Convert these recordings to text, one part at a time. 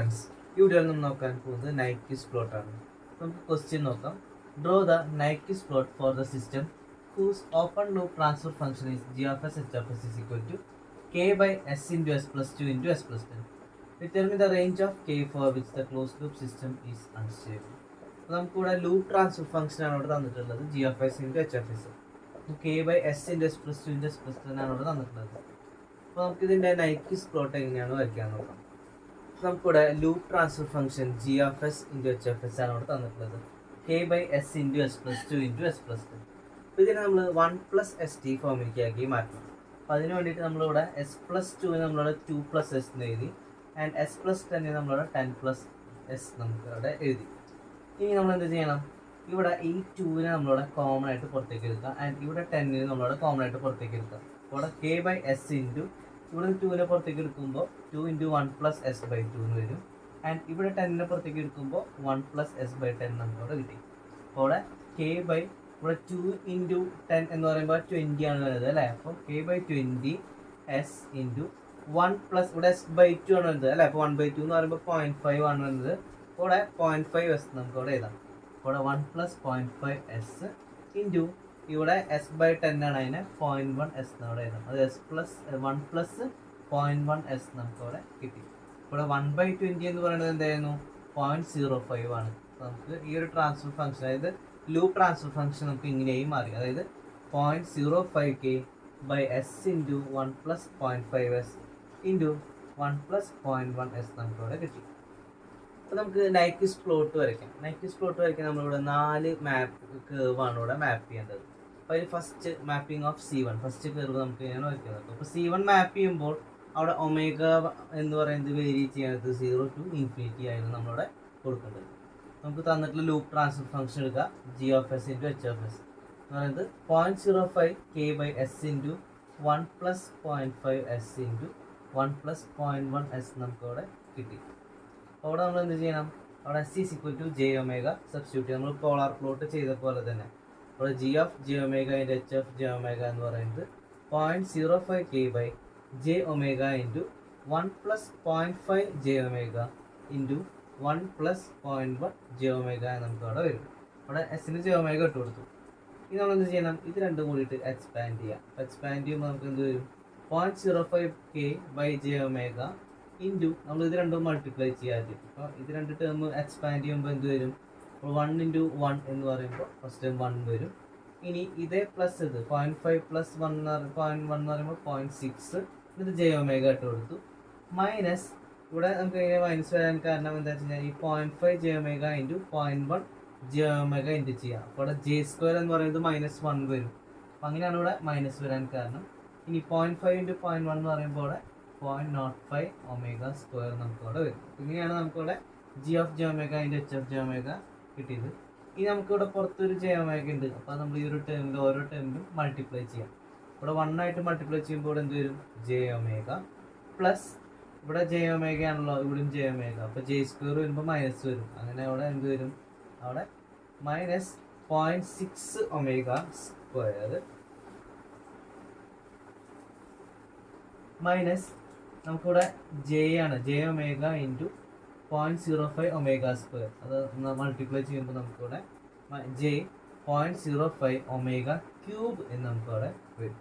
Friends, ഈ വീഡിയോയിൽ നമ്മൾ നോക്കാൻ പോകുന്നത് നൈക്വിസ്റ്റ് പ്ലോട്ട് ആണ്. നമുക്ക് ക്വസ്റ്റ്യൻ നോക്കാം. Draw the Nyquist plot for the system whose open loop transfer function is g of s h of s is equal to k by s into s plus 2 into s plus 10. Determine the range of k for which the closed loop system is unstable. അപ്പോൾ നമുക്കിവിടെ loop transfer function ആണ് ഇവിടെ തന്നിട്ടുള്ളത്, G of S into H of S. K by S into S plus 2 into S plus 10 ആണ് ഇവിടെ തന്നിട്ടുള്ളത്. അപ്പോൾ നമുക്കിതിൻ്റെ നൈക്വിസ്റ്റ് പ്ലോട്ട് എങ്ങനെയാണ് വരയ്ക്കാൻ നോക്കാം. നമുക്കിവിടെ loop transfer function G of S into H of S ആണ് ഇവിടെ തന്നിട്ടുള്ളത്, K by S into S plus 2 into S plus 10. അപ്പോൾ ഇതിനെ നമ്മൾ 1 പ്ലസ് എസ് ടി ഫോമിലേക്കാക്കി മാറ്റണം. അപ്പോൾ അതിന് വേണ്ടിയിട്ട് നമ്മളിവിടെ എസ് പ്ലസ് 2 നമ്മളിവിടെ 2 പ്ലസ് എസ് എന്ന് എഴുതി, ആൻഡ് എസ് പ്ലസ് 10 നമ്മളിവിടെ 10 പ്ലസ് എസ് നമുക്ക് അവിടെ എഴുതി. ഇനി നമ്മൾ എന്ത് ചെയ്യണം, ഇവിടെ ഈ 2നെ നമ്മളിവിടെ കോമൺ ആയിട്ട് പുറത്തേക്ക് എടുക്കുക, ആൻഡ് ഇവിടെ 10നെ നമ്മളിവിടെ കോമൺ ആയിട്ട് പുറത്തേക്ക് എടുക്കുക. അപ്പോൾ ഇവിടെ കെ ബൈ എസ് ഇൻറ്റു ഇവിടെ 2നെ പുറത്തേക്ക് എടുക്കുമ്പോൾ 2 ഇൻറ്റു 1 പ്ലസ് എസ് ബൈ 2 എന്ന് വരും, ആൻഡ് ഇവിടെ 10നെ പുറത്തേക്ക് എടുക്കുമ്പോൾ 1 പ്ലസ് എസ് ബൈ 10 നമുക്കവിടെ കിട്ടി. അപ്പോൾ ഇവിടെ കെ ബൈ ഇവിടെ 2 ഇൻറ്റു 10 എന്ന് പറയുമ്പോൾ 20 ആണ് വരുന്നത് അല്ലേ. അപ്പോൾ K by 20 S into 1 plus ഇവിടെ എസ് ബൈ 2 ആണ് വരുന്നത് അല്ലേ. അപ്പോൾ 1/2 എന്ന് പറയുമ്പോൾ 0.5 ആണ് വരുന്നത്. അപ്പോൾ ഇവിടെ 0.5 എസ് നമുക്ക് അവിടെ എഴുതാം. അപ്പോൾ ഇവിടെ 1 പ്ലസ് 0.5 എസ് ഇൻറ്റു ഇവിടെ എസ് ബൈ 10 ആണ്, അതിനെ 0.1 എസ് അവിടെ എഴുതാം. അത് എസ് പ്ലസ് 1 പ്ലസ് 0.1 എസ് നമുക്ക് അവിടെ കിട്ടി. ഇവിടെ 1/20 എന്ന് പറയുന്നത് എന്തായിരുന്നു, 0.05 ആണ്. നമുക്ക് ഈ ഒരു ട്രാൻസ്ഫർ ഫംഗ്ഷൻ, അതായത് ലൂപ്പ് ട്രാൻസ്ഫർ ഫംഗ്ഷൻ നമുക്ക് ഇങ്ങനെയും മാറി, അതായത് 0.05k by S into 1 plus 0.5 S into 1 plus 0.1 S നമുക്കിവിടെ കിട്ടി. അപ്പോൾ നമുക്ക് നൈക്വിസ്റ്റ് പ്ലോട്ട് വരയ്ക്കാം. നൈക്വിസ്റ്റ് പ്ലോട്ട് വരയ്ക്കാൻ നമ്മളിവിടെ 4 മാപ്പ് കേർവാണ് ഇവിടെ മാപ്പ് ചെയ്യേണ്ടത്. അപ്പോൾ അതിൽ first mapping of C1, first curve നമുക്ക് ഇങ്ങനെ വരയ്ക്കുന്നത്. അപ്പോൾ C1 മാപ്പ് ചെയ്യുമ്പോൾ അവിടെ ഒമേഗ എന്ന് പറയുന്നത് വേരി ചെയ്യുന്നത് 0 to ഇൻഫിനിറ്റി ആയിരുന്നു നമ്മളിവിടെ കൊടുക്കേണ്ടത്. നമുക്ക് തന്നിട്ടുള്ള ലൂപ്പ് ട്രാൻസ്ഫർ ഫംഗ്ഷൻ എടുക്കുക, G of S into H of S എന്ന് പറയുന്നത് 0.05 K by S into 1 plus 0.5 S into 1 plus 0.1 S നമുക്കവിടെ കിട്ടി. അപ്പോൾ അവിടെ നമ്മൾ എന്ത് ചെയ്യണം, അവിടെ S is equal to J omega substitute നമ്മൾ പോളാർ പ്ലോട്ട് ചെയ്ത പോലെ തന്നെ അവിടെ G of J omega into H of J omega എന്ന് പറയുന്നത് 0.05 K by J omega into 1 plus 0.5 J omega into 1 plus 0.1 J omega നമുക്ക് അവിടെ വരും. അവിടെ എസിന് ജെ ഒമേഗ ഇട്ട് കൊടുത്തു. ഇനി നമ്മൾ എന്ത് ചെയ്യണം, ഇത് രണ്ടും കൂടിയിട്ട് എക്സ്പാൻഡ് ചെയ്യാം. എക്സ്പാൻഡ് ചെയ്യുമ്പോൾ നമുക്ക് എന്ത് വരും, 0.05 K by J omega into നമ്മൾ ഇത് രണ്ടും മൾട്ടിപ്ലൈ ചെയ്യാം. അപ്പോൾ ഇത് രണ്ട് ടേം എക്സ്പാൻഡ് ചെയ്യുമ്പോൾ എന്ത് വരും, 1 ഇൻറ്റു 1 എന്ന് പറയുമ്പോൾ ഫസ്റ്റ് ടൈം 1 വരും. ഇനി ഇതേ പ്ലസ് ഇത് 0.5 പ്ലസ് 1 എന്ന് പറയുമ്പോൾ 0.6 ഇത് ജെ ഒമേഗ ഇട്ട് കൊടുത്തു, മൈനസ് ഇവിടെ നമുക്ക് ഇങ്ങനെ മൈനസ് വരാൻ കാരണം എന്താ വെച്ച് കഴിഞ്ഞാൽ ഈ 0.5 J omega into 0.1 J omega into ചെയ്യാം. അപ്പോൾ ഇവിടെ ജെ സ്ക്വയർ എന്ന് പറയുന്നത് -1 വരും. അപ്പോൾ അങ്ങനെയാണ് ഇവിടെ മൈനസ് വരാൻ കാരണം. ഇനി 0.5 ഇൻറ്റു 0.1 എന്ന് പറയുമ്പോൾ ഇവിടെ 0.05 ഒമേഗ സ്ക്വയർ നമുക്കവിടെ വരും. ഇങ്ങനെയാണ് നമുക്കിവിടെ G of J omega into H of J omega കിട്ടിയത്. ഇനി നമുക്കിവിടെ പുറത്തൊരു ജെ ഒമേഗ ഉണ്ട്. അപ്പോൾ നമ്മൾ ഈ ഒരു ടേമിൽ ഓരോ ടേമിലും മൾട്ടിപ്ലൈ ചെയ്യാം. ഇവിടെ 1 ആയിട്ട് മൾട്ടിപ്ലൈ ചെയ്യുമ്പോൾ എന്ത് വരും, ജെ ഒമേഗ പ്ലസ് ഇവിടെ ജെ ഒമേഗ ആണല്ലോ, ഇവിടെയും ജെ ഒമേഗ. അപ്പോൾ ജെ സ്ക്വയർ വരുമ്പോൾ മൈനസ് വരും. അങ്ങനെ അവിടെ എന്ത് വരും, അവിടെ മൈനസ് 0.6 ഒമേഗ സ്ക്വയർ മൈനസ് നമുക്കിവിടെ ജെ ആണ്, J omega into 0.05 omega square. അത് മൾട്ടിപ്ലൈ ചെയ്യുമ്പോൾ നമുക്കിവിടെ ജെ 0.05 ഒമേഗ ക്യൂബ് എന്ന് നമുക്കവിടെ വരും.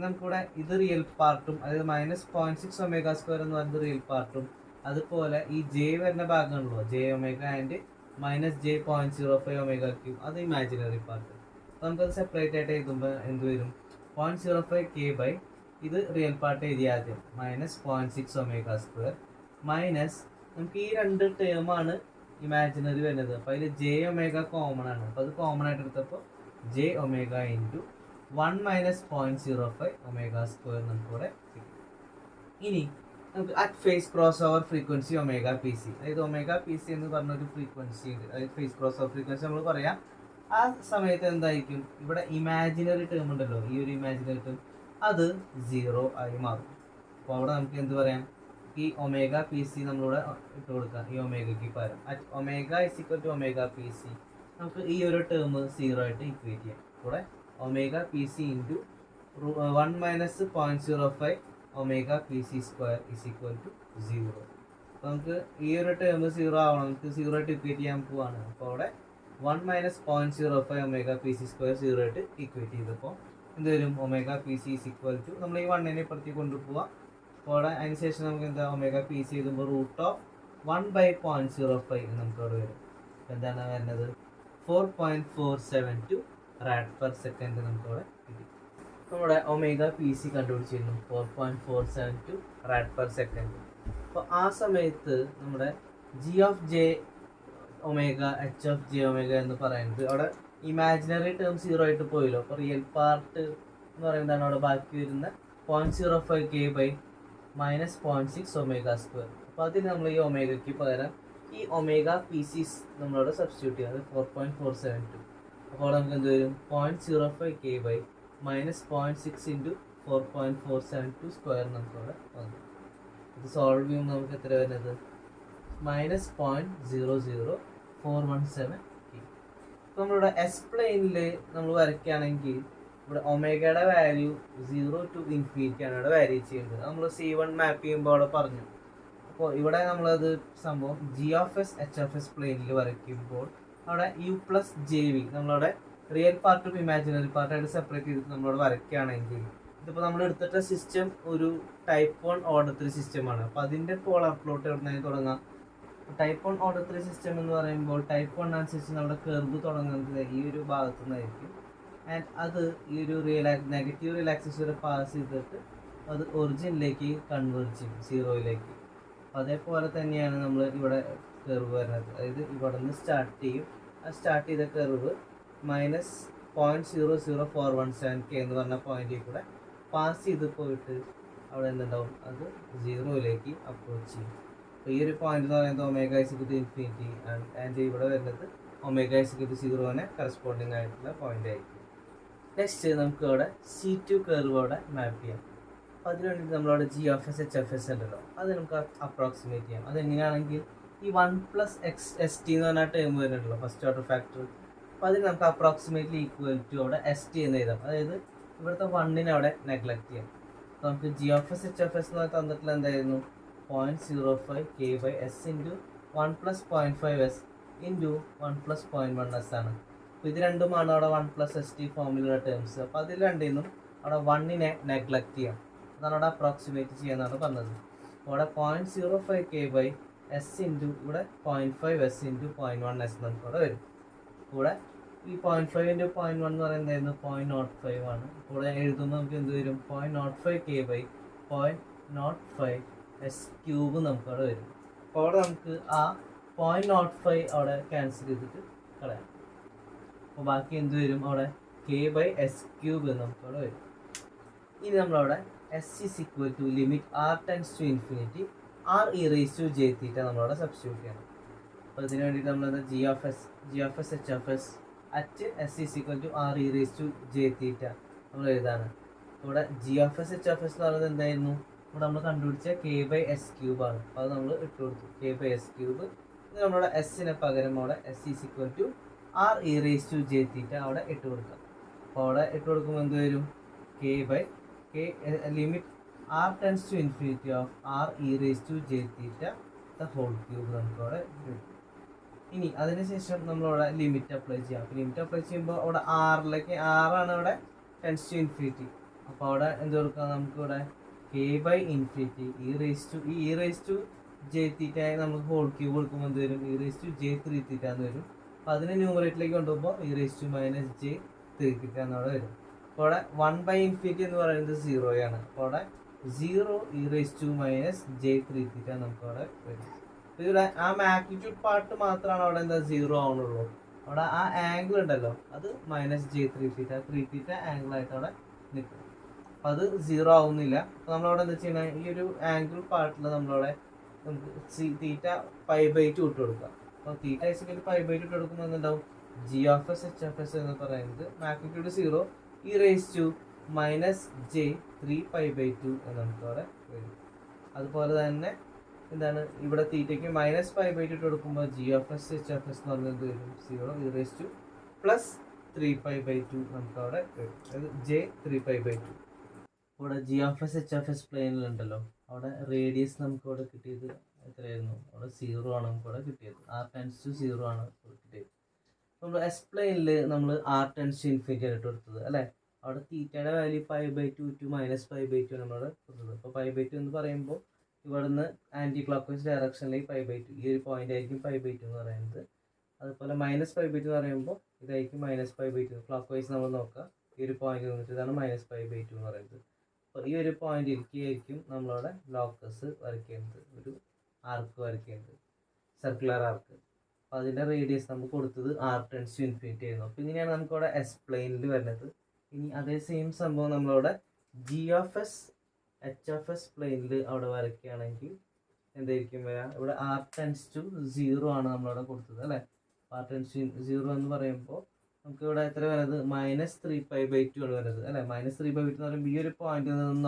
നമുക്കിവിടെ ഇത് റിയൽ പാർട്ടും, അതായത് -0.6 ഒമേഗ സ്ക്വയർ എന്ന് പറയുന്നത് റിയൽ പാർട്ടും, അതുപോലെ ഈ ജെ വരുന്ന ഭാഗമാണല്ലോ j omega and -j 0.05 omega cube, അത് ഇമാജിനറി പാർട്ട്. അപ്പോൾ നമുക്കത് സെപ്പറേറ്റ് ആയിട്ട് എഴുതുമ്പോൾ എന്ത് വരും, 0.05 കെ ബൈ ഇത് റിയൽ പാർട്ട് എഴുതിയ ആദ്യം -0.6 ഒമേഗ സ്ക്വയർ മൈനസ് നമുക്ക് ഈ രണ്ട് ടേമാണ് ഇമാജിനറി വരുന്നത്. അപ്പോൾ അതിൽ ജെ ഒമേഗ കോമൺ ആണ്. അപ്പോൾ അത് കോമൺ ആയിട്ട് എടുത്തപ്പോൾ J omega into 1 minus 0.05 omega square നമുക്കിവിടെ കിട്ടും. ഇനി നമുക്ക് at phase crossover frequency omega P C, അതായത് ഒമേഗ പി സി എന്ന് പറഞ്ഞൊരു ഫ്രീക്വൻസി ഉണ്ട്, അതായത് ഫേസ് ക്രോസ് ഓവർ ഫ്രീക്വൻസി നമ്മൾ പറയാം. ആ സമയത്ത് എന്തായിരിക്കും, ഇവിടെ ഇമാജിനറി ടേം ഉണ്ടല്ലോ, ഈ ഒരു ഇമാജിനറി ടേം അത് 0 ആയി മാറും. അപ്പോൾ അവിടെ നമുക്ക് എന്ത് പറയാം, ഈ ഒമേഗ പി സി നമ്മളിവിടെ ഇട്ട് കൊടുക്കാം ഈ ഒമേഗയ്ക്ക് പകരം. At omega is equal to omega P C നമുക്ക് ഈ ഒരു ടേം 0 ആയിട്ട് ഇക്വേറ്റ് ചെയ്യാം. ഇവിടെ omega P C into 1 minus 0.05 omega pc square is equal to 0. അപ്പോൾ നമുക്ക് ഈ ഒരു ടേം 0 ആവണം, നമുക്ക് 0 ആയിട്ട് ഇക്വേറ്റ് ചെയ്യാൻ പോവാണ്. അപ്പോൾ അവിടെ 1 minus 0.05 omega P C square 0 ആയിട്ട് ഇക്വേറ്റ് ചെയ്തപ്പോൾ എന്ത് വരും? Omega P C is equal to നമ്മൾ ഈ 1നെ ഇപ്പുറത്തേക്ക് കൊണ്ടുപോവാം. അപ്പോൾ അവിടെ അതിന് ശേഷം നമുക്ക് എന്താ ഒമേഗ പി സി എഴുതുമ്പോൾ √1/0.05 നമുക്ക് അവിടെ വരും. എന്താണ് വരുന്നത്? 4.472 റാഡ് പെർ സെക്കൻഡ് നമുക്ക് അവിടെ കിട്ടി. നമ്മുടെ ഒമേഗ പി സി കണ്ടുപിടിച്ചിരുന്നു 4.472 റാഡ് പെർ സെക്കൻഡ്. അപ്പോൾ ആ സമയത്ത് നമ്മുടെ g of J omega h of J omega എന്ന് പറയുന്നത് അവിടെ ഇമാജിനറി ടേം 0 ആയിട്ട് പോയല്ലോ. അപ്പോൾ റിയൽ പാർട്ട് എന്ന് പറയുന്നതാണ് അവിടെ ബാക്കി വരുന്ന 0.05 k by minus 0.6 omega square. അപ്പോൾ അതിന് നമ്മൾ ഈ ഒമേഗയ്ക്ക് പകരം ഈ ഒമേഗ പി സി നമ്മളവിടെ സബ്സ്റ്റിറ്റ്യൂട്ട് ചെയ്യാം. അത് 4.472. അപ്പോൾ നമുക്ക് എന്ത് വരും? 0.05 k by minus 0.6 into 4.472 square നമുക്കവിടെ വന്നു. ഇത് സോൾവ് ചെയ്യുമ്പോൾ നമുക്ക് എത്ര വരുന്നത്? -0.00417. ഇപ്പോൾ നമ്മളിവിടെ എസ് പ്ലെയിനിൽ നമ്മൾ വരയ്ക്കുകയാണെങ്കിൽ ഇവിടെ ഒമേഗയുടെ വാല്യൂ 0 to ഇൻഫിനിറ്റി ആണ് ഇവിടെ വാരി ചെയ്യുന്നത്. നമ്മൾ C1 മാപ്പ് ചെയ്യുമ്പോൾ അവിടെ പറഞ്ഞു. അപ്പോൾ ഇവിടെ നമ്മളത് സംഭവം G of S H of S പ്ലെയിനിൽ വരയ്ക്കുമ്പോൾ അവിടെ യു പ്ലസ് ജെ വി നമ്മളവിടെ റിയൽ പാർട്ടും ഇമാജിനറി പാർട്ടായിട്ട് സെപ്പറേറ്റ് ചെയ്തിട്ട് നമ്മളോട് വരയ്ക്കുകയാണെങ്കിൽ ഇതിപ്പോൾ നമ്മൾ എടുത്തിട്ട സിസ്റ്റം ഒരു ടൈപ്പ് 1 ഓർഡർ 3 സിസ്റ്റമാണ്. അപ്പോൾ അതിൻ്റെ പോളാർ പ്ലോട്ട് എവിടെ നിന്ന് തുടങ്ങാം? ടൈപ്പ് 1 ഓർഡർ 3 സിസ്റ്റം എന്ന് പറയുമ്പോൾ ടൈപ്പ് 1 അനുസരിച്ച് നമ്മുടെ കർവ് തുടങ്ങുന്നത് ഈ ഒരു ഭാഗത്തു നിന്നായിരിക്കും. ആൻഡ് അത് ഈ ഒരു നെഗറ്റീവ് റിലാക്സേഷൻ വരെ പാസ് ചെയ്തിട്ട് അത് ഒറിജിനിലേക്ക് കൺവേർട്ട് ചെയ്യും, 0യിലേക്ക്. അതേപോലെ തന്നെയാണ് നമ്മൾ ഇവിടെ കർവ് വരുന്നത്. അതായത് ഇവിടെ നിന്ന് സ്റ്റാർട്ട് ചെയ്യും. ആ സ്റ്റാർട്ട് ചെയ്ത കർവ് -0.00417 k എന്ന് പറഞ്ഞ പോയിന്റിൽ കൂടെ പാസ് ചെയ്ത് പോയിട്ട് അവിടെ എന്തുണ്ടാവും? അത് 0യിലേക്ക് അപ്രോച്ച് ചെയ്യും. അപ്പോൾ ഈ ഒരു പോയിന്റ് എന്ന് പറയുന്നത് ഒമേഗ ഇസിക്വൽ ഇൻഫിനിറ്റി ആൻഡ് ഇവിടെ വരുന്നത് ഒമേഗ ഇസിക്വൽ 0നെ കറസ്പോണ്ടിങ് ആയിട്ടുള്ള പോയിന്റ് ആയിരിക്കും. നെക്സ്റ്റ് നമുക്ക് അവിടെ C2 കർവ് അവിടെ മാപ്പ് ചെയ്യാം. അപ്പോൾ അതിന് വേണ്ടിയിട്ട് നമ്മളവിടെ G of S H F S ഉണ്ടല്ലോ, അത് നമുക്ക് അപ്രോക്സിമേറ്റ് ചെയ്യാം. അതെങ്ങനെയാണെങ്കിൽ ഈ 1+XST എന്ന് പറഞ്ഞ ടേം വരുന്നുണ്ടല്ലോ, ഫസ്റ്റ് ഓർഡർ ഫാക്ടർ. അപ്പോൾ അതിന് നമുക്ക് അപ്രോക്സിമേറ്റ്ലി ഈക്വൽ ടു അവിടെ ST എന്ന് എഴുതാം. അതായത് ഇവിടുത്തെ 1നെ അവിടെ നെഗ്ലക്ട് ചെയ്യാം. അപ്പോൾ നമുക്ക് G of S H F S എന്ന് തന്നിട്ടുള്ള എന്തായിരുന്നു? 0.05 k by S into 1+0.5s into 1+0.1s ആണ്. അപ്പോൾ ഇത് രണ്ടുമാണ് അവിടെ 1+ST ഫോമിലുള്ള ടേംസ്. അപ്പോൾ അതിൽ രണ്ടിന്നും അവിടെ 1നെ നെഗ്ലക്ട് ചെയ്യാം. അതാണ് അവിടെ അപ്രോക്സിമേറ്റ് ചെയ്യാന്നാണ് പറഞ്ഞത്. അപ്പോൾ അവിടെ 0.05 k ബൈ എസ് ഇൻറ്റു ഇവിടെ 0.5s ഇൻറ്റു 0.1s നമുക്ക് അവിടെ വരും. ഇവിടെ ഈ 0.5 ഇൻറ്റു 0.1 എന്ന് പറയുന്നത് 0.05 ആണ്. ഇവിടെ എഴുതുമ്പോൾ നമുക്ക് എന്ത് വരും? 0.05 k ബൈ 0.05s³ നമുക്ക് അവിടെ വരും. അപ്പോൾ അവിടെ നമുക്ക് ആ 0.05 അവിടെ ക്യാൻസൽ ചെയ്തിട്ട് കളയാം. അപ്പോൾ ബാക്കി എന്ത് വരും? അവിടെ k/s³ നമുക്ക് അവിടെ വരും. ഇനി നമ്മളവിടെ s is equal to limit r tends to infinity r e raised to j theta നമ്മളവിടെ സബ്സ്റ്റിറ്റ്യൂട്ട് ചെയ്യണം. അപ്പോൾ ഇതിന് വേണ്ടിയിട്ട് നമ്മളത് g of s h of s at s is equal to r e raised to j theta നമ്മൾ എഴുതാണ്. ഇവിടെ g of s h of s എന്ന് പറയുന്നത് എന്തായിരുന്നു? ഇവിടെ നമ്മൾ കണ്ടുപിടിച്ച k/s³ ആണ്. അപ്പോൾ അത് നമ്മൾ ഇട്ട് കൊടുത്തു, k/s³. ഇത് നമ്മളുടെ എസ്സിന് പകരം അവിടെ s is equal to r e raised to j theta അവിടെ ഇട്ട് കൊടുക്കാം. അപ്പോൾ അവിടെ ഇട്ട് കൊടുക്കുമ്പോൾ എന്ത് വരും? limit r tends to infinity of r e raised to j theta the whole cube നമുക്ക് അവിടെ കിട്ടും. ഇനി അതിനുശേഷം നമ്മളവിടെ ലിമിറ്റ് അപ്ലൈ ചെയ്യാം. അപ്പോൾ ലിമിറ്റ് അപ്ലൈ ചെയ്യുമ്പോൾ അവിടെ ആറിലേക്ക് ആറാണ് അവിടെ ടെൻസ് ടു ഇൻഫിനിറ്റി. അപ്പോൾ അവിടെ എന്ത് കൊടുക്കാം? നമുക്കിവിടെ k/infinity e raised to j theta നമുക്ക് ഹോൾ ക്യൂബ് കൊടുക്കുമ്പോൾ എന്ത് വരും? e raised to j3 theta എന്ന് വരും. അപ്പോൾ അതിനെ ന്യൂമറേറ്ററിലേക്ക് കൊണ്ടുപോകുമ്പോൾ e raised to -j3 theta എന്നവിടെ വരും. അപ്പോൾ അവിടെ 1/infinity എന്ന് പറയുന്നത് 0 ആണ്. അപ്പോൾ അവിടെ 0 e raised to -j3 theta നമുക്ക് അവിടെ വരും. ഇവിടെ ആ മാഗ്നിറ്റ്യൂഡ് പാർട്ട് മാത്രമാണ് അവിടെ എന്താ 0 ആവുന്നുള്ളൂ. അവിടെ ആ ആംഗിൾ ഉണ്ടല്ലോ, അത് -j3 theta 3 theta ആംഗിൾ ആയിട്ട് അവിടെ നിൽക്കും. അപ്പം അത് 0 ആവുന്നില്ല. അപ്പോൾ നമ്മളവിടെ എന്താ ചെയ്യണത്? ഈ ഒരു ആംഗിൾ പാർട്ടിൽ നമ്മളവിടെ നമുക്ക് തീറ്റ π/2 ഇട്ട് കൊടുക്കാം. അപ്പോൾ തീറ്റ ഇസിക്കൽ π/2 ഇട്ട് കൊടുക്കുമ്പോൾ എന്തുണ്ടാവും? g of s h of s എന്ന് പറയുന്നത് magnitude 0 e raised to -j3 π/2 എന്ന് നമുക്ക് അവിടെ വരും. അതുപോലെ തന്നെ എന്താണ് ഇവിടെ തീറ്റയ്ക്ക് -π/2 ഇട്ട് കൊടുക്കുമ്പോൾ g of s h of s എന്ന് പറയുന്നത് വരും 0 e raised to +3 π/2 നമുക്ക് അവിടെ വരും. അത് j3 π/2. ഇവിടെ g of s h of s പ്ലെയിനിലുണ്ടല്ലോ, അവിടെ റേഡിയസ് നമുക്ക് ഇവിടെ കിട്ടിയത് എത്രയായിരുന്നു അവിടെ 0 ആണ് നമുക്ക് ഇവിടെ കിട്ടിയത്. r ടെൻസ് ടു 0 ആണ് കിട്ടിയത്. നമ്മൾ എസ് പ്ലെയിനിൽ നമ്മൾ r ടെൻസ് ടു ഇൻഫിനിറ്റി ആയിട്ട് കൊടുത്തത് അല്ലേ. അവിടെ തീറ്റയുടെ വാല്യൂ 5/2 ടു -5/2 നമ്മളവിടെ കൊടുത്തത്. അപ്പോൾ 5/2 എന്ന് പറയുമ്പോൾ ഇവിടുന്ന് ആൻറ്റി ക്ലോക്ക് വൈസ് ഡയറക്ഷനിലേക്ക് 5/2 ഈ ഒരു പോയിന്റ് ആയിരിക്കും 5/2 എന്ന് പറയുന്നത്. അതുപോലെ -5/2 എന്ന് പറയുമ്പോൾ ഇതായിരിക്കും -5/2 ക്ലോക്ക് വൈസ് നമ്മൾ നോക്കുക. ഈ ഒരു പോയിന്റ് നിന്നിട്ട് ഇതാണ് -5/2 എന്ന് പറയുന്നത്. അപ്പോൾ ഈ ഒരു പോയിന്റിലേക്ക് ആയിരിക്കും നമ്മളവിടെ ലോക്കസ് വരയ്ക്കേണ്ടത്, ഒരു ആർക്ക് വരയ്ക്കേണ്ടത്, സർക്കുലർ ആർക്ക്. അപ്പോൾ അതിൻ്റെ റേഡിയസ് നമുക്ക് കൊടുത്തത് r ടെൻസ് ടു ഇൻഫിനിറ്റി ആയിരുന്നു. അപ്പോൾ ഇങ്ങനെയാണ് നമുക്കവിടെ എസ് പ്ലെയിനിൽ വരുന്നത്. ഇനി അതേ സെയിം സംഭവം നമ്മളവിടെ g(s) h(s) പ്ലെയിനിൽ അവിടെ വരയ്ക്കുകയാണെങ്കിൽ എന്തായിരിക്കും വരിക? ഇവിടെ r ടെൻസ് ടു 0 ആണ് നമ്മളവിടെ കൊടുത്തത് അല്ലേ. r ടെൻസ് ടു 0 എന്ന് പറയുമ്പോൾ നമുക്ക് ഇവിടെ എത്ര വരുന്നത്? -3π/2 ആണ് വരുന്നത് അല്ലേ. -3π/2 എന്ന് പറയുമ്പോൾ ഈ ഒരു പോയിന്റിൽ നിന്ന്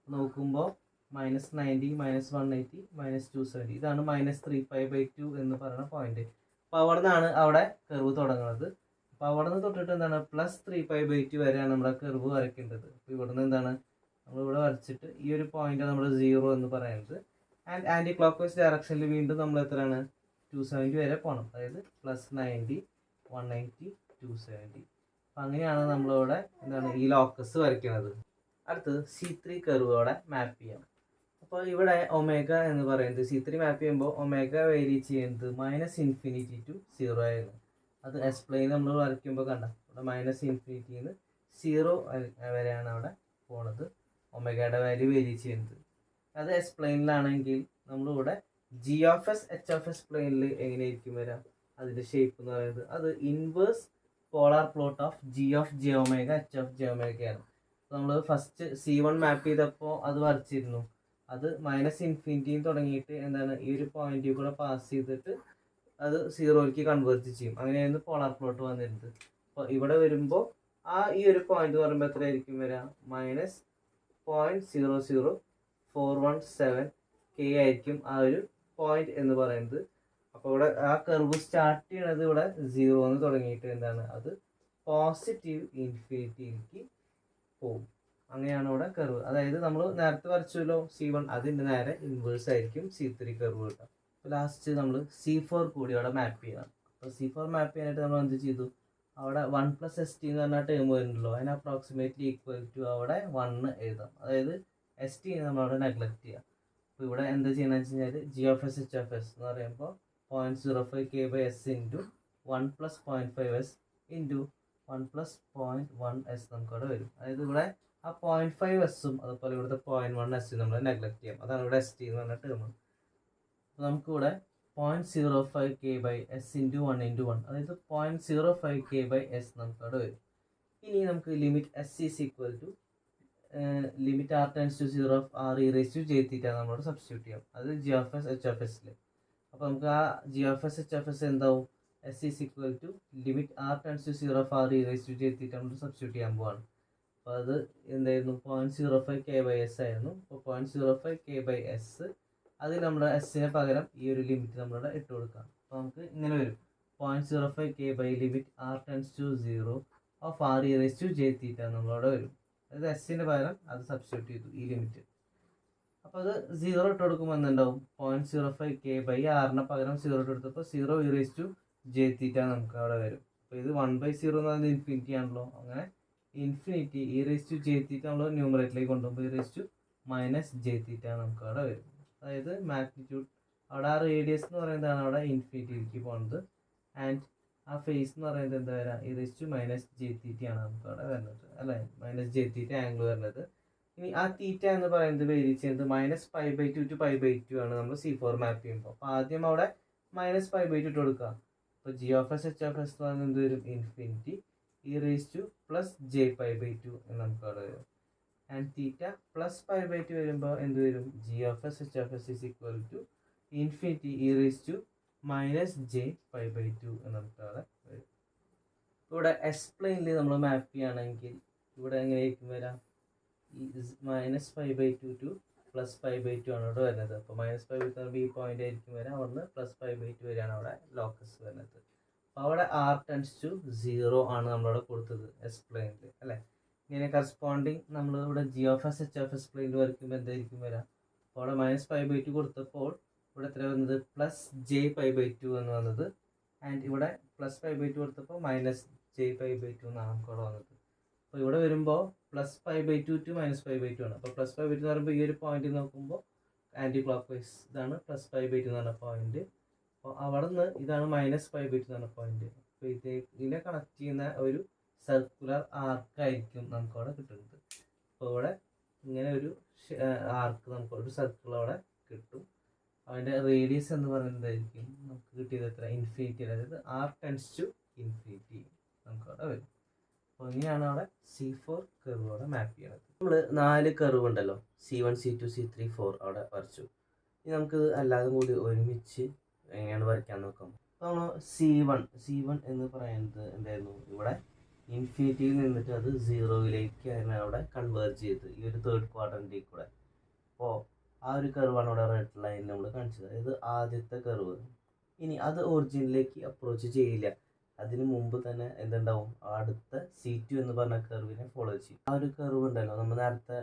നോക്കുമ്പോൾ -90, -180, -270 ഇതാണ് -3π/2 എന്ന് പറയുന്ന പോയിന്റ്. അപ്പോൾ അവിടെ നിന്നാണ് അവിടെ കർവ് തുടങ്ങുന്നത്. അപ്പോൾ അവിടെ നിന്ന് തൊട്ടിട്ട് എന്താണ് +3π/2 വരെയാണ് നമ്മുടെ കർവ് വരയ്ക്കേണ്ടത്. അപ്പോൾ ഇവിടെ നിന്ന് എന്താണ് നമ്മളിവിടെ വരച്ചിട്ട് ഈ ഒരു പോയിന്റ് നമ്മൾ 0 എന്ന് പറയുന്നത്. ആൻഡ് ആൻറ്റി ക്ലോക്ക് വൈസ് ഡയറക്ഷനിൽ വീണ്ടും നമ്മൾ എത്രയാണ് 270 വരെ പോകണം. അതായത് +90, 180, 270. അപ്പം അങ്ങനെയാണ് നമ്മളിവിടെ എന്താണ് ഈ ലോക്കസ് വരയ്ക്കുന്നത്. അടുത്തത് C3 കർവ് അവിടെ മാപ്പ് ചെയ്യാം. അപ്പോൾ ഇവിടെ ഒമേഗ എന്ന് പറയുന്നത് C3 മാപ്പ് ചെയ്യുമ്പോൾ ഒമേഗ വേരി ചെയ്യുന്നത് -∞ ടു 0 ആയിരുന്നു. അത് എസ് പ്ലെയിൻ നമ്മൾ വരയ്ക്കുമ്പോൾ കണ്ട ഇവിടെ -∞ 0 വരെയാണ് അവിടെ പോണത് ഒമേഗയുടെ വാല്യൂ വേരി ചെയ്യുന്നത്. അത് എസ് പ്ലെയിനിലാണെങ്കിൽ നമ്മളിവിടെ g(s) h(s) പ്ലെയിനിൽ എങ്ങനെയായിരിക്കും വരാം? അതിൻ്റെ ഷേപ്പ് എന്ന് പറയുന്നത് അത് inverse polar plot of g(j⍵, h(j⍵) ആണ്. നമ്മൾ ഫസ്റ്റ് C1 മാപ്പ് ചെയ്തപ്പോൾ അത് വരച്ചിരുന്നു. അത് -∞ തുടങ്ങിയിട്ട് എന്താണ് ഈ ഒരു പോയിന്റിൽ കൂടെ പാസ് ചെയ്തിട്ട് അത് 0ലേക്ക് കൺവേർട്ട് ചെയ്യും. അങ്ങനെയായിരുന്നു പോളാർ പ്ലോട്ട് വന്നിരുന്നത്. അപ്പോൾ ഇവിടെ വരുമ്പോൾ ഈ ഒരു പോയിന്റ് എന്ന് പറയുമ്പോൾ എത്രയായിരിക്കും വരിക? -0.00417 k ആയിരിക്കും ആ ഒരു പോയിന്റ് എന്ന് പറയുന്നത്. അപ്പോൾ ഇവിടെ ആ കർവ് സ്റ്റാർട്ട് ചെയ്യണത് ഇവിടെ 0 എന്ന് തുടങ്ങിയിട്ട് എന്താണ് അത് പോസിറ്റീവ് ഇൻഫിനിറ്റിയിലേക്ക് പോകും. അങ്ങനെയാണ് ഇവിടെ കർവ്. അതായത് നമ്മൾ നേരത്തെ വരച്ചല്ലോ C1 അതിൻ്റെ നേരെ ഇൻവേഴ്സ് ആയിരിക്കും C3 കർവ് കിട്ടുക. അപ്പോൾ ലാസ്റ്റ് നമ്മൾ C4 കൂടി അവിടെ മാപ്പ് ചെയ്യണം. അപ്പോൾ C4 മാപ്പ് ചെയ്യാനായിട്ട് നമ്മൾ എന്ത് ചെയ്തു? അവിടെ 1+st എന്ന് പറഞ്ഞ ടേം വരുന്നുണ്ടല്ലോ, അതിന് അപ്രോക്സിമേറ്റ്ലി ഈക്വൽ ടു അവിടെ 1 എഴുതാം. അതായത് st നമ്മളവിടെ നെഗ്ലക്ട് ചെയ്യാം. അപ്പോൾ ഇവിടെ എന്താ ചെയ്യണമെന്ന് വെച്ച് കഴിഞ്ഞാൽ g(s) h(s) എന്ന് പറയുമ്പോൾ 0.05k/s into 1 + 0.5s into 1 + 0.1s നമുക്കവിടെ വരും. അതായത് ഇവിടെ ആ 0.5s അതുപോലെ ഇവിടുത്തെ 0.1s നമ്മൾ നെഗ്ലക്ട് ചെയ്യാം. അതാണ് ഇവിടെ st എന്ന് പറഞ്ഞ ടേം. അപ്പോൾ നമുക്കിവിടെ 0.05k/s ഇൻറ്റു 1 ഇൻറ്റു 1 അതായത് 0.05k/s നമുക്കവിടെ വരും. ഇനി നമുക്ക് limit s is equal to limit r tends to 0 of r e⁻j∅ നമ്മളോട് സബ്സ്റ്റിറ്റ്യൂട്ട് ചെയ്യാം. അത് g(s) h(s)ൽ. അപ്പോൾ നമുക്ക് ആ g(s) h(s) എന്താവും? s is equal to limit r tends to 0 of r e⁻j∅ നമ്മൾ സബ്സ്റ്റിറ്റ്യൂട്ട് ചെയ്യാൻ പോവാണ്. അപ്പോൾ അത് എന്തായിരുന്നു? 0.05k/s ആയിരുന്നു. അപ്പോൾ 0.05k/s അതിൽ നമ്മൾ എസ്സിന് പകരം ഈ ഒരു ലിമിറ്റ് നമ്മളിവിടെ ഇട്ട് കൊടുക്കാം. അപ്പോൾ നമുക്ക് ഇങ്ങനെ വരും 0.05k limit r tends to 0 of r e⁻j∅ നമ്മളവിടെ വരും. അതായത് എസ്സിന് പകരം അത് സബ്സ്റ്റിറ്റ്യൂട്ട് ചെയ്തു ഈ ലിമിറ്റ്. അപ്പോൾ അത് 0 ഇട്ട് കൊടുക്കുമ്പോൾ എന്തുണ്ടാവും? 0.05k r പകരം 0 ഇട്ട് കൊടുത്തപ്പോൾ 0 e⁻j∅ നമുക്ക് അവിടെ വരും. അപ്പോൾ ഇത് 1/0 എന്ന് പറയുന്നത് ഇൻഫിനിറ്റി ആണല്ലോ. അങ്ങനെ ഇൻഫിനിറ്റി e⁻j∅ നമ്മൾ ന്യൂമറേറ്ററിലേക്ക് കൊണ്ടുപോകുമ്പോൾ e⁻j∅ നമുക്ക് അവിടെ വരും. അതായത് മാഗ്നിറ്റ്യൂഡ് അവിടെ ആ റേഡിയസ് എന്ന് പറയുന്നതാണ് അവിടെ ഇൻഫിനിറ്റിയിലേക്ക് പോകുന്നത്. ആൻഡ് ആ ഫേസ് എന്ന് പറയുന്നത് എന്താ വരിക? e⁻j∅ ആണ് നമുക്ക് അവിടെ വരുന്നത് അല്ലേ. -j∅ ആംഗിൾ വരുന്നത്. ഇനി ആ തീറ്റ എന്ന് പറയുന്നത് വേരി ചെയ്യുന്നത് -π/2 ടു π/2 ആണ് നമ്മൾ C4 മാപ്പ് ചെയ്യുമ്പോൾ. അപ്പോൾ ആദ്യം അവിടെ -π/2 ഇട്ട് കൊടുക്കുക. അപ്പോൾ g(s) h(s) എന്ന് പറയുന്നത് എന്ത് വരും? ഇൻഫിനിറ്റി e⁻j∅2 എന്ന് നമുക്ക് അവിടെ വരും. ആൻഡ് തീറ്റ +π/2 വരുമ്പോൾ എന്ത് വരും? g(s) h(s) is equal to infinity e⁻j∅2 എന്ന് നമുക്ക് അവിടെ വരും. ഇവിടെ എസ് പ്ലെയിനിൽ നമ്മൾ മാപ്പ് ചെയ്യുകയാണെങ്കിൽ ഇവിടെ എങ്ങനെയായിരിക്കും വരാം? ഈ -π/2 ടു +π/2 ആണ് ഇവിടെ വരുന്നത്. അപ്പോൾ -π/2 ഈ പോയിന്റ് ആയിരിക്കും വരാം. അവിടുന്ന് +π/2 വരെയാണ് അവിടെ ലോക്കസ് വരുന്നത്. അപ്പോൾ അവിടെ r ടെൻസ് ടു 0 ആണ് നമ്മളവിടെ കൊടുത്തത് എസ് പ്ലെയിനിൽ അല്ലേ. ഇങ്ങനെ കറസ്പോണ്ടിങ് നമ്മൾ ഇവിടെ g(s) h(s) പ്ലെയിനിൽ വരയ്ക്കുമ്പോൾ എന്തായിരിക്കും വരാം? അപ്പോൾ അവിടെ -π/2 കൊടുത്തപ്പോൾ ഇവിടെ എത്ര വന്നത് +j π/2 എന്ന് വന്നത്. ആൻഡ് ഇവിടെ +π/2 കൊടുത്തപ്പോൾ -j π/2 എന്നാണ് നമുക്ക് ഇവിടെ വന്നത്. അപ്പോൾ ഇവിടെ വരുമ്പോൾ +π/2 to -π/2 ആണ്. അപ്പോൾ +π/2 എന്ന് പറയുമ്പോൾ ഈ ഒരു പോയിന്റ് നോക്കുമ്പോൾ ആൻറ്റി ക്ലോക്ക് വൈസ് ഇതാണ് +π/2 എന്ന് പറഞ്ഞ പോയിന്റ്. അപ്പോൾ അവിടെ നിന്ന് ഇതാണ് -π/2 എന്ന് പറഞ്ഞ പോയിന്റ്. അപ്പോൾ ഇതിനെ കണക്ട് ചെയ്യുന്ന ഒരു സർക്കുലർ ആർക്കായിരിക്കും നമുക്കവിടെ കിട്ടുന്നത്. അപ്പോൾ ഇവിടെ ഇങ്ങനെ ഒരു ആർക്ക് നമുക്ക് ഒരു സർക്കിൾ അവിടെ കിട്ടും. അതിൻ്റെ റേഡിയസ് എന്ന് പറയുന്നതായിരിക്കും നമുക്ക് കിട്ടിയത് എത്ര ഇൻഫിനിറ്റി, അതായത് r →∞ നമുക്കവിടെ വരും. അപ്പോൾ ഇങ്ങനെയാണ് അവിടെ C4 കർവ് അവിടെ മാപ്പ് ചെയ്യണത്. നമ്മൾ 4 കർവ് ഉണ്ടല്ലോ, C1 C2 C3 4 അവിടെ വരച്ചു. ഇനി നമുക്കിത് അല്ലാതെ കൂടി ഒരുമിച്ച് എങ്ങനെയാണ് വരയ്ക്കാൻ നോക്കാം. അപ്പോൾ നമ്മൾ C1 എന്ന് പറയുന്നത് എന്തായിരുന്നു, ഇവിടെ ഇൻഫിനിറ്റിയിൽ നിന്നിട്ട് അത് 0യിലേക്ക് അവിടെ കൺവേർജ് ചെയ്ത് ഈ ഒരു തേർഡ് ക്വാഡ്രന്റിൽ കൂടെ. അപ്പോൾ ആ ഒരു കർവാണ് ഇവിടെ റെഡ് ലൈൻ നമ്മൾ കാണിച്ചത്, അതായത് ആദ്യത്തെ കർവ്. ഇനി അത് ഒറിജിനിലേക്ക് അപ്രോച്ച് ചെയ്യില്ല, അതിന് മുമ്പ് തന്നെ എന്തുണ്ടാവും, അടുത്ത C2 എന്ന് പറഞ്ഞ കർവിനെ ഫോളോ ചെയ്യും. ആ ഒരു കർവ് ഉണ്ടല്ലോ നമ്മൾ നേരത്തെ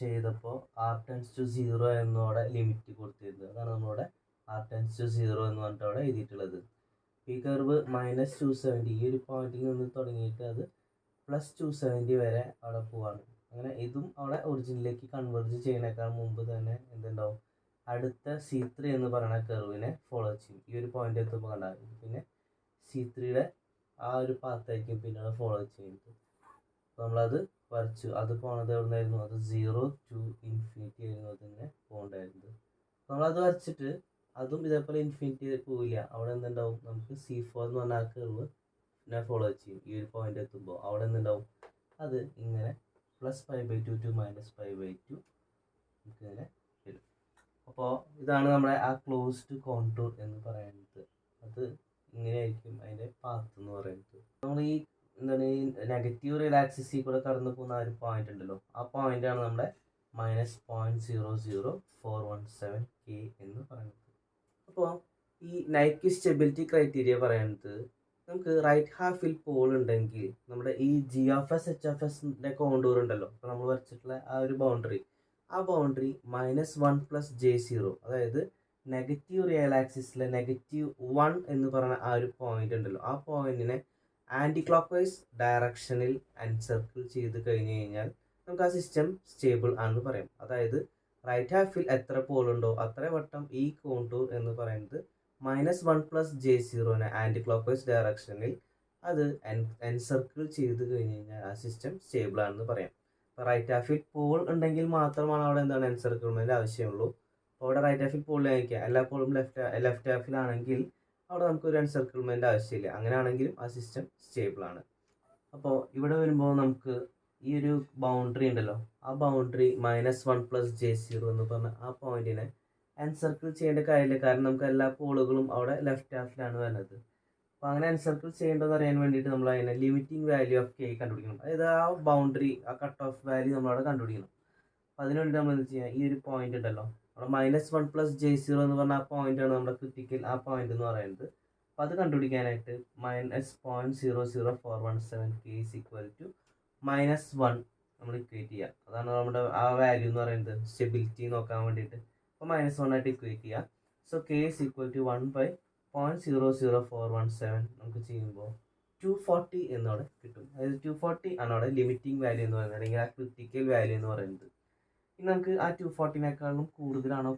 ചെയ്തപ്പോൾ r →0 എന്നോടെ ലിമിറ്റ് കൊടുത്തിരുന്നത്, അതാണ് നമ്മളിവിടെ r →0 എന്ന് പറഞ്ഞിട്ട് അവിടെ എഴുതിയിട്ടുള്ളത്. ഈ കർവ് -270 ഈ ഒരു പോയിന്റിൽ നിന്ന് തുടങ്ങിയിട്ട് അത് +270 വരെ അവിടെ പോവാണ്. അങ്ങനെ ഇതും അവിടെ ഒറിജിനിലേക്ക് കൺവേർജ് ചെയ്യുന്നതിനേക്കാൾ മുമ്പ് തന്നെ എന്തുണ്ടാവും, അടുത്ത C3 എന്ന് പറയുന്ന കർവിനെ ഫോളോ ചെയ്യും. ഈ ഒരു പോയിന്റ് എത്തുമ്പോൾ കണ്ടാകും, പിന്നെ C3യുടെ ആ ഒരു പാത്തായിരിക്കും പിന്നീട് ഫോളോ ചെയ്യുന്നത്. അപ്പോൾ നമ്മളത് വരച്ചു. അത് പോണത് എവിടെ നിന്നായിരുന്നു, അത് 0 to ഇൻഫിനിറ്റി ആയിരുന്നു അതിങ്ങനെ പോകണ്ടായിരുന്നത്. നമ്മളത് വരച്ചിട്ട് അതും ഇതേപോലെ ഇൻഫിനിറ്റി പോവില്ല, അവിടെ എന്തുണ്ടാവും, നമുക്ക് C4 എന്ന് പറഞ്ഞ ആ കർവ് ഫോളോ ചെയ്യും. ഈ ഒരു പോയിന്റ് എത്തുമ്പോൾ അവിടെ എന്തുണ്ടാവും, അത് ഇങ്ങനെ +π/2 to -π/2 നമുക്കിങ്ങനെ വരും. അപ്പോൾ ഇതാണ് നമ്മുടെ ആ ക്ലോസ്ഡ് കോണ്ടൂർ എന്ന് പറയുന്നത്. അത് ഇങ്ങനെയായിരിക്കും അതിൻ്റെ പാത്ത് എന്ന് പറയുന്നത്. നമ്മൾ ഈ എന്താണ് ഈ നെഗറ്റീവ് റിലാക്സിസിൽ കൂടെ കടന്നു പോകുന്ന ആ ഒരു പോയിന്റ് ഉണ്ടല്ലോ, ആ പോയിന്റാണ് നമ്മുടെ -0.00417 K എന്ന് പറയുന്നത്. അപ്പോൾ ഈ നൈക്കി സ്റ്റെബിലിറ്റി ക്രൈറ്റീരിയ പറയുന്നത്, നമുക്ക് റൈറ്റ് ഹാഫിൽ പോൾ ഉണ്ടെങ്കിൽ നമ്മുടെ ഈ GH HFSന്റെ കോണ്ടൂർ ഉണ്ടല്ലോ, അപ്പോൾ നമ്മൾ വരച്ചിട്ടുള്ള ആ ഒരു ബൗണ്ടറി, ആ ബൗണ്ടറി -1 + J0, അതായത് നെഗറ്റീവ് റിയൽ ആക്സിസിലെ -1 എന്ന് പറയുന്ന ആ ഒരു പോയിന്റ് ഉണ്ടല്ലോ, ആ പോയിന്റിനെ ആൻറ്റി ക്ലോക്ക് വൈസ് ഡയറക്ഷനിൽ എൻസർക്കിൾ ചെയ്ത് കഴിഞ്ഞ് കഴിഞ്ഞാൽ നമുക്ക് ആ സിസ്റ്റം സ്റ്റേബിൾ ആണെന്ന് പറയാം. അതായത് റൈറ്റ് ഹാഫിൽ എത്ര പോളുണ്ടോ അത്ര വട്ടം ഈ കോണ്ടൂർ എന്ന് പറയുന്നത് -1 + J0നെ ആൻറ്റി ക്ലോക്ക് വൈസ് ഡയറക്ഷനിൽ അത് എൻസർക്കിൾ ചെയ്ത് കഴിഞ്ഞ് കഴിഞ്ഞാൽ ആ സിസ്റ്റം സ്റ്റേബിൾ ആണെന്ന് പറയാം. അപ്പോൾ റൈറ്റ് ഹാഫിൽ പോൾ ഉണ്ടെങ്കിൽ മാത്രമാണ് അവിടെ എന്താണ് എൻസർക്കിൾമെൻറ്റ് ആവശ്യമുള്ളൂ. അപ്പോൾ അവിടെ റൈറ്റ് ഹാഫിൽ പോൾ ആയിരിക്കുക, എല്ലാ പോളും ലെഫ്റ്റ് ഹാഫിലാണെങ്കിൽ അവിടെ നമുക്കൊരു എൻസർക്കിൾമെൻറ്റ് ആവശ്യമില്ല. അങ്ങനെയാണെങ്കിലും ആ സിസ്റ്റം സ്റ്റേബിൾ ആണ്. അപ്പോൾ ഇവിടെ വരുമ്പോൾ നമുക്ക് ഈ ഒരു ബൗണ്ടറി ഉണ്ടല്ലോ, ആ ബൗണ്ടറി -1 + J0 എന്ന് പറഞ്ഞ ആ പോയിന്റിനെ എൻസർക്കിൾ ചെയ്യേണ്ട കാര്യമില്ല, കാരണം നമുക്ക് എല്ലാ പോളുകളും അവിടെ ലെഫ്റ്റ് ഹാഫിലാണ് വരുന്നത്. അപ്പോൾ അങ്ങനെ എൻസർക്കിൾ ചെയ്യേണ്ടതെന്ന് അറിയാൻ വേണ്ടിയിട്ട് നമ്മൾ അതിനെ ലിമിറ്റിംഗ് വാല്യൂ ഓഫ് K കണ്ടുപിടിക്കണം. അതായത് ആ ബൗണ്ടറി, ആ കട്ട് ഓഫ് വാല്യൂ നമ്മളവിടെ കണ്ടുപിടിക്കണം. അപ്പോൾ അതിനുവേണ്ടി നമ്മൾ എന്ത് ചെയ്യുക, ഈ ഒരു പോയിന്റ് ഉണ്ടല്ലോ, അവിടെ -1 + J0 എന്ന് പറഞ്ഞ ആ പോയിന്റാണ് നമ്മുടെ ക്രിട്ടിക്കൽ ആ പോയിന്റ് എന്ന് പറയുന്നത്. അപ്പോൾ അത് കണ്ടുപിടിക്കാനായിട്ട് -0.00417 K -1 നമ്മൾ ഇക്വേറ്റ് ചെയ്യുക. അതാണ് നമ്മുടെ ആ വാല്യൂ എന്ന് പറയുന്നത്, സ്റ്റെബിലിറ്റി നോക്കാൻ വേണ്ടിയിട്ട്. അപ്പോൾ -1 ആയിട്ട് ഇക്വേറ്റ് ചെയ്യുക. സോ K =1/00417 നമുക്ക് ചെയ്യുമ്പോൾ 240 എന്നവിടെ കിട്ടും. അതായത് 240 ആണ് അവിടെ ലിമിറ്റിംഗ് വാല്യൂ എന്ന് പറയുന്നത്, അല്ലെങ്കിൽ ആ ക്രിട്ടിക്കൽ വാല്യൂ എന്ന് പറയുന്നത്. ഇനി നമുക്ക് ആ 240നേക്കാളും കൂടുതലാണോ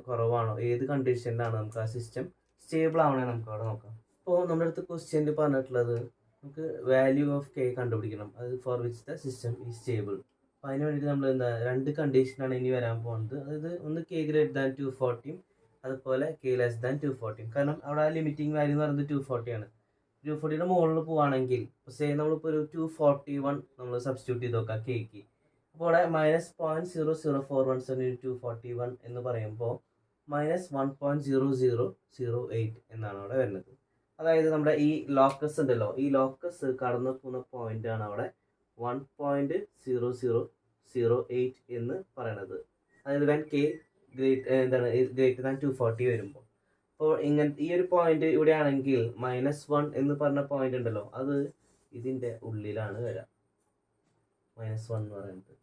കുറവാണോ, ഏത് കണ്ടീഷനിലാണ് നമുക്ക് ആ സിസ്റ്റം സ്റ്റേബിൾ ആവണേ നമുക്ക് അവിടെ നോക്കാം. അപ്പോൾ നമ്മുടെ അടുത്ത് ക്വസ്റ്റ്യനിൽ പറഞ്ഞിട്ടുള്ളത് നമുക്ക് വാല്യൂ ഓഫ് K കണ്ടുപിടിക്കണം, അത് for which the system is stable. അപ്പോൾ അതിന് വേണ്ടിയിട്ട് നമ്മൾ എന്താ, 2 കണ്ടീഷനാണ് ഇനി വരാൻ പോകുന്നത്. അതായത് ഒന്ന് K > 240 അതുപോലെ K < 240. കാരണം അവിടെ ആ ലിമിറ്റിംഗ് വാല്യൂ എന്ന് പറയുന്നത് 240 ആണ്. 240യുടെ മുകളിൽ പോവുകയാണെങ്കിൽ നമ്മളിപ്പോൾ ഒരു 241 നമ്മൾ സബ്സ്റ്റിറ്റ്യൂട്ട് ചെയ്ത് നോക്കാം Kക്ക്. അപ്പോൾ അവിടെ -0.00417 × 241 എന്ന് പറയുമ്പോൾ -1.0008 എന്നാണ് അവിടെ വരുന്നത്. അതായത് നമ്മുടെ ഈ ലോക്കസ് ഉണ്ടല്ലോ, ഈ ലോക്കസ് കടന്നു പോകുന്ന പോയിന്റ് ആണ് അവിടെ 1.0008 എന്ന് പറയുന്നത്. അതായത് when K ഗ്രേറ്റർ ദാൻ 240 വരുമ്പോൾ. അപ്പോൾ ഈ ഒരു പോയിന്റ് ഇവിടെ ആണെങ്കിൽ -1 എന്ന് പറഞ്ഞ പോയിന്റ് ഉണ്ടല്ലോ, അത് ഇതിൻ്റെ ഉള്ളിലാണ് വരിക, -1 എന്ന് പറയുന്നത്.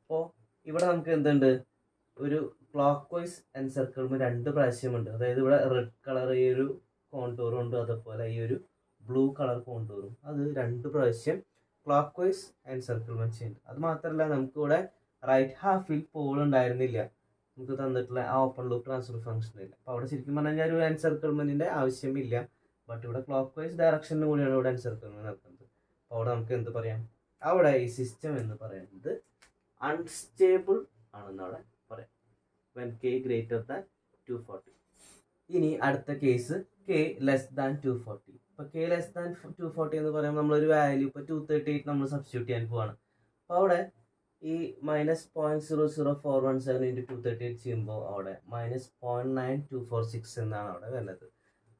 അപ്പോൾ ഇവിടെ നമുക്ക് എന്തുണ്ട്, ഒരു ക്ലോക്ക് വൈസ് എൻസർക്കിൾമെന്റ് 2 പ്രാവശ്യമുണ്ട്. അതായത് ഇവിടെ റെഡ് കളർ ഈ ഒരു കോണ്ടൂറും ഉണ്ട്, അതുപോലെ ഈ ഒരു ബ്ലൂ കളർ കോണ്ടൂറും, അത് 2 പ്രാവശ്യം ക്ലോക്ക് വൈസ് എൻസർക്കിൾമെന്റ് ചെയ്യുന്നുണ്ട്. അത് മാത്രമല്ല നമുക്കിവിടെ റൈറ്റ് ഹാഫിൽ പോൾ ഉണ്ടായിരുന്നില്ല, നമുക്ക് തന്നിട്ടുള്ള ആ ഓപ്പൺ ലൂപ്പ് ട്രാൻസ്ഫർ ഫംഗ്ഷനിൽ. അപ്പോൾ അവിടെ ശരിക്കും പറഞ്ഞു കഴിഞ്ഞാൽ ഒരു എൻസർക്കിൾമെന്റിന്റെ ആവശ്യമില്ല. ബട്ട് ഇവിടെ ക്ലോക്ക് വൈസ് ഡയറക്ഷനിൽ കൂടിയാണ് ഇവിടെ എൻസർക്കിൾമെന്റ് നടക്കുന്നത്. അപ്പോൾ അവിടെ നമുക്ക് എന്ത് പറയാം, അവിടെ ഈ സിസ്റ്റം എന്ന് പറയുന്നത് അൺസ്റ്റേബിൾ ആണെന്ന് അവിടെ പറയാം, when k greater than 240. ഇനി അടുത്ത കേസ് k ലെസ് ദാൻ 240. ഇപ്പോൾ k ലെസ് ദാൻ 240 എന്ന് പറയുമ്പോൾ നമ്മളൊരു വാല്യൂ ഇപ്പോൾ 238 നമ്മൾ സബ്സ്റ്റിറ്റ്യൂട്ട് ചെയ്യാൻ പോവാണ്. അപ്പോൾ അവിടെ ഈ -0.00417 ഇൻറ്റു 238 ചെയ്യുമ്പോൾ അവിടെ -0.9246 എന്നാണ് അവിടെ വരുന്നത്.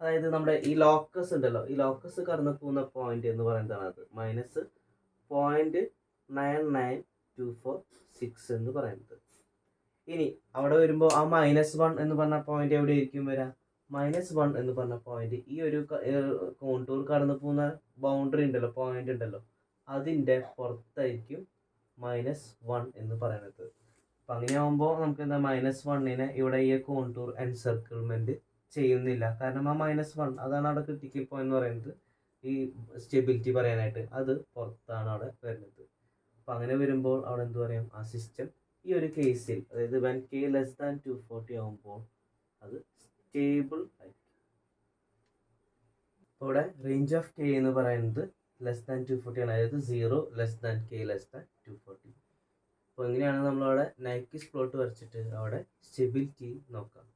അതായത് നമ്മുടെ ഈ ലോക്കസ് ഉണ്ടല്ലോ, ഈ ലോക്കസ് കടന്നു പോകുന്ന പോയിന്റ് എന്ന് പറയുന്നതാണ് അത് -0.99246 എന്ന് പറയുന്നത്. ഇനി അവിടെ വരുമ്പോൾ ആ -1 എന്ന് പറഞ്ഞ പോയിന്റ് എവിടെ ആയിരിക്കും വരാം, -1 എന്ന് പറഞ്ഞ പോയിന്റ് ഈ ഒരു കോണ്ടൂർ കടന്നു പോകുന്ന ബൗണ്ടറി ഉണ്ടല്ലോ, പോയിന്റ് ഉണ്ടല്ലോ, അതിൻ്റെ പുറത്തായിരിക്കും -1 എന്ന് പറയുന്നത്. അപ്പം അങ്ങനെ ആകുമ്പോൾ നമുക്ക് എന്താ, -1നെ ഇവിടെ ഈ കോണ്ടൂർ എൻസർക്കിൾമെന്റ് ചെയ്യുന്നില്ല. കാരണം ആ -1 അതാണ് അവിടെ ക്രിട്ടിക്കൽ പോയിന്റ് എന്ന് പറയുന്നത്, ഈ സ്റ്റെബിലിറ്റി പറയാനായിട്ട് അത് പുറത്താണ് അവിടെ വരുന്നത്. അപ്പം അങ്ങനെ വരുമ്പോൾ അവിടെ എന്ത് പറയാം, ആ സിസ്റ്റം ഈ ഒരു കേസിൽ, അതായത് when k ലെസ് ദാൻ 240 ആകുമ്പോൾ അത് സ്റ്റേബിൾ ആയിരിക്കും. അപ്പോൾ ഇവിടെ റേഞ്ച് ഓഫ് k എന്ന് പറയുന്നത് ലെസ് ദാൻ 240 ആണ്, അതായത് 0 less than k less than 240. അപ്പോൾ എങ്ങനെയാണ് നമ്മളവിടെ നൈക്വിസ്റ്റ് പ്ലോട്ട് വരച്ചിട്ട് അവിടെ സ്റ്റെബിലിറ്റി നോക്കാം.